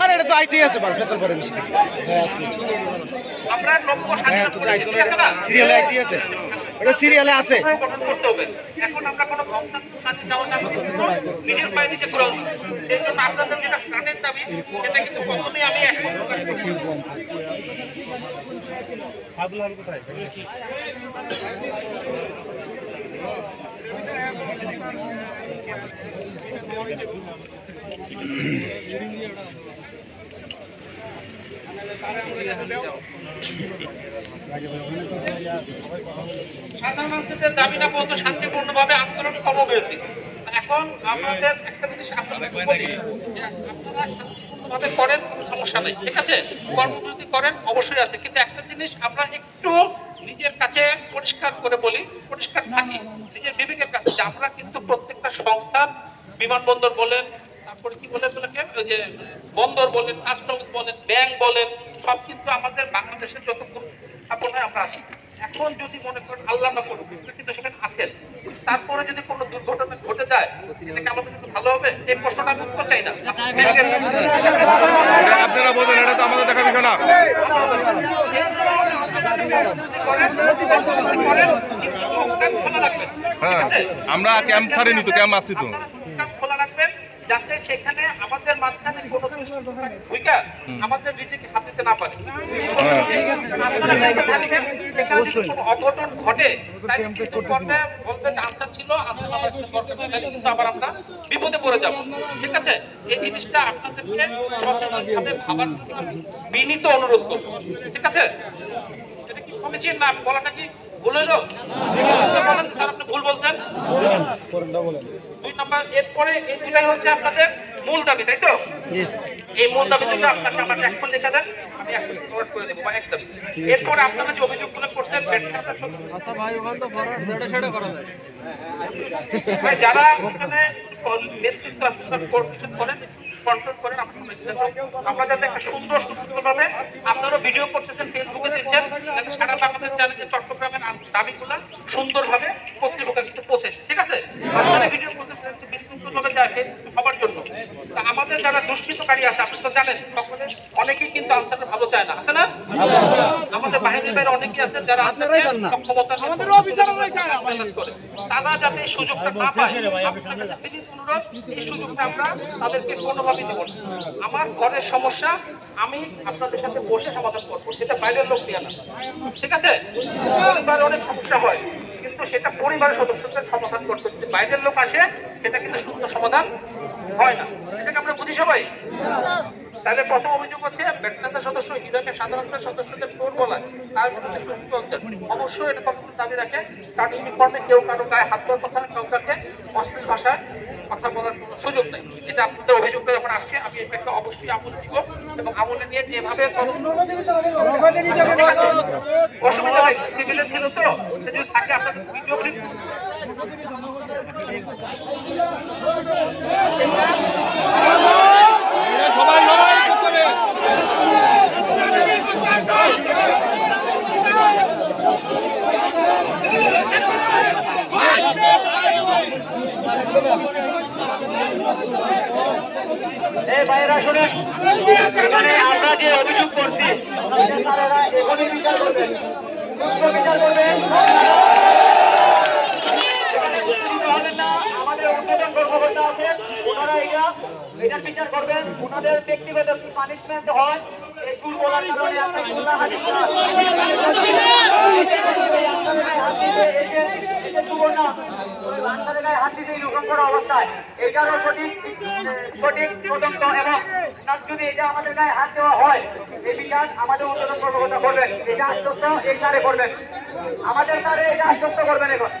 আরে এটা তো আইটি আছে বার ফেসল করে বেশি আমরা লক্ষ্য সিরিয়ালে আইটি আছে এটা সিরিয়ালে আছে করতে হবে। এখন আমরা কোনো সাথে যাওয়া যাবে নিজের পায়ে নিচে ঘোরা উচিত। সেই জন্য আপনাদের যেটা প্রাণের দাবি সেটা কিন্তু প্রথমেই আমি এখন প্রকাশ করছি। সাধারণ মানুষের দাবিটা বলতো শান্তিপূর্ণভাবে আন্দোলন কর্মবিরতি। এখন আমাদের একটা জিনিস আপনাদের বলি, আপনারা শান্তিপূর্ণভাবে করেন, কোনো সমস্যা নেই, ঠিক আছে, কর্মবিরতি করেন অবশ্যই আছে, কিন্তু একটা জিনিস আমরা একটু নিজের কাছে পরিষ্কার করে বলি, পরিষ্কার থাকি নিজের বিবেকের কাছে, যে আমরা কিন্তু প্রত্যেকটা সংস্থান, বিমানবন্দর বলেন, তারপরে কি বলে ওই যে বন্দর বলেন, কাস্টমস বলেন, ব্যাংক বলেন, সব কিন্তু আমাদের বাংলাদেশের যত স্থাপনায় আমরা আছি। এখন যদি মনে করেন আল্লাহ না করুক কিন্তু সেখানে আছেন, তারপরে যদি কোনো দুর্ঘটনা ঘটে যায় সেটাকে আমাদের কিন্তু ভালো হবে, এই প্রশ্নটা আমি উত্তর চাই না। আপনারা বলেন, এটা তো আমাদের দেখার বিষয় না। হ্যাঁ, আমরা ক্যাম্প ছাড়িনি তো, ক্যাম্প আসছি তো। খোলা রাখবেন যাতে সেখানে আমাদের মাঝখানে কোনো ভূমিকা আমাদের নিজেকে হাত দিতে না পারে। অঘটন ঘটে বলতে আনসার ছিল, কিন্তু আবার আমরা বিপদে পড়ে যাব, ঠিক আছে। এই জিনিসটা আপনাদেরকে সচেতনভাবে ভাবার বিনীত অনুরোধ করব, ঠিক আছে। এটা কি সমীচীন না বলাটা কি ভুল হইল? বলেন স্যার, আপনি ভুল বলছেন। 2 নম্বর, এরপরে এই দুটাই হচ্ছে আপনাদের মূল দাবি, তাই তো? এই মূল দাবি দুটো আপনাকে আমার এখন লেখা দেন, আমি এখন নোট করে দেবো, একদম। এরপরে আপনারা যে অভিযোগগুলো করছেন যারা ওখানে নেতৃত্ব করেন, কন্ট্রোল করেন, আমরা যাতে একটা সুন্দরভাবে আপনারা ভিডিও করতেছেন, ফেসবুকে দিচ্ছেন, যাতে সারা বাংলাদেশ জানে যে চট্টগ্রামের দাবিগুলো সুন্দরভাবে কর্তৃপক্ষের কাছে পৌঁছেছে, ঠিক আছে। আপনারা ভিডিও করতেছেন বিশৃঙ্খলভাবে যায় সবার জন্য। তা আমাদের যারা দুষ্কৃতকারী আছে, আপনি তো জানেন, সকলে অনেকেই কিন্তু আনসারটা ভালো চায় না, আছে না? আমাদের বাহিনীর বাইরে অনেকেই আছেন যারা ক্ষমতা করে, তারা যাতে এই সুযোগটা না পায়, এই সুযোগটা আমরা তাদেরকে কোনোভাবেই দেব না। আমার ঘরের সমস্যা আমি আপনাদের সাথে বসে সমাধান করবো, সেটা বাইরের লোক দিয়ে না, ঠিক আছে। পরিবারে অনেক সমস্যা হয়, কিন্তু সেটা পরিবারের সদস্যদের সমাধান করতে, যদি বাইরের লোক আসে সেটা কিন্তু সুন্দর সমাধান হয় না, এটাকে আমরা বুঝি সবাই। তাহলে প্রথম অভিযোগ হচ্ছে ব্যক্তিগত সদস্য হিসেবে সাধারণ সদস্যদের চোর বলায় তার বিরুদ্ধে অবশ্যই এটা কতগুলো দাবি রাখে, কারণ ইউনিফর্মে কেউ কারো গায়ে হাত দেওয়ার কথা, কাউকে অশ্লীল ভাষায় কথা বলার কোনো সুযোগ নেই। এটা আপনাদের অভিযোগটা যখন আসছে আমি এটাকে অবশ্যই আমল দিব, এবং আমলে নিয়ে যেভাবে অসুবিধা নেই, সিভিলে ছিল তো সে যদি থাকে আপনাদের ভিডিও ক্লিপ ভাইয়েরা শুনে, আমরা যে অভিযোগ করছি এখনই বিচার করবেন, আমাদের উন্নয়ন কর্মকর্তা আছে, ওনারা এটার বিচার করবেন, ওনাদের ব্যক্তিগত কি পানিশমেন্ট হয় এই চুল বলার কারণে অবস্থায় এটারও সঠিক তদন্ত, এবং যদি এটা আমাদের গায়ে হাত দেওয়া হয় এই বিচার আমাদের উন্নয়ন কর্মকর্তা করবেন, এটা আশ্বস্ত এই কারে করবেন, আমাদের কারে এটা আশ্বস্ত করবেন এখন।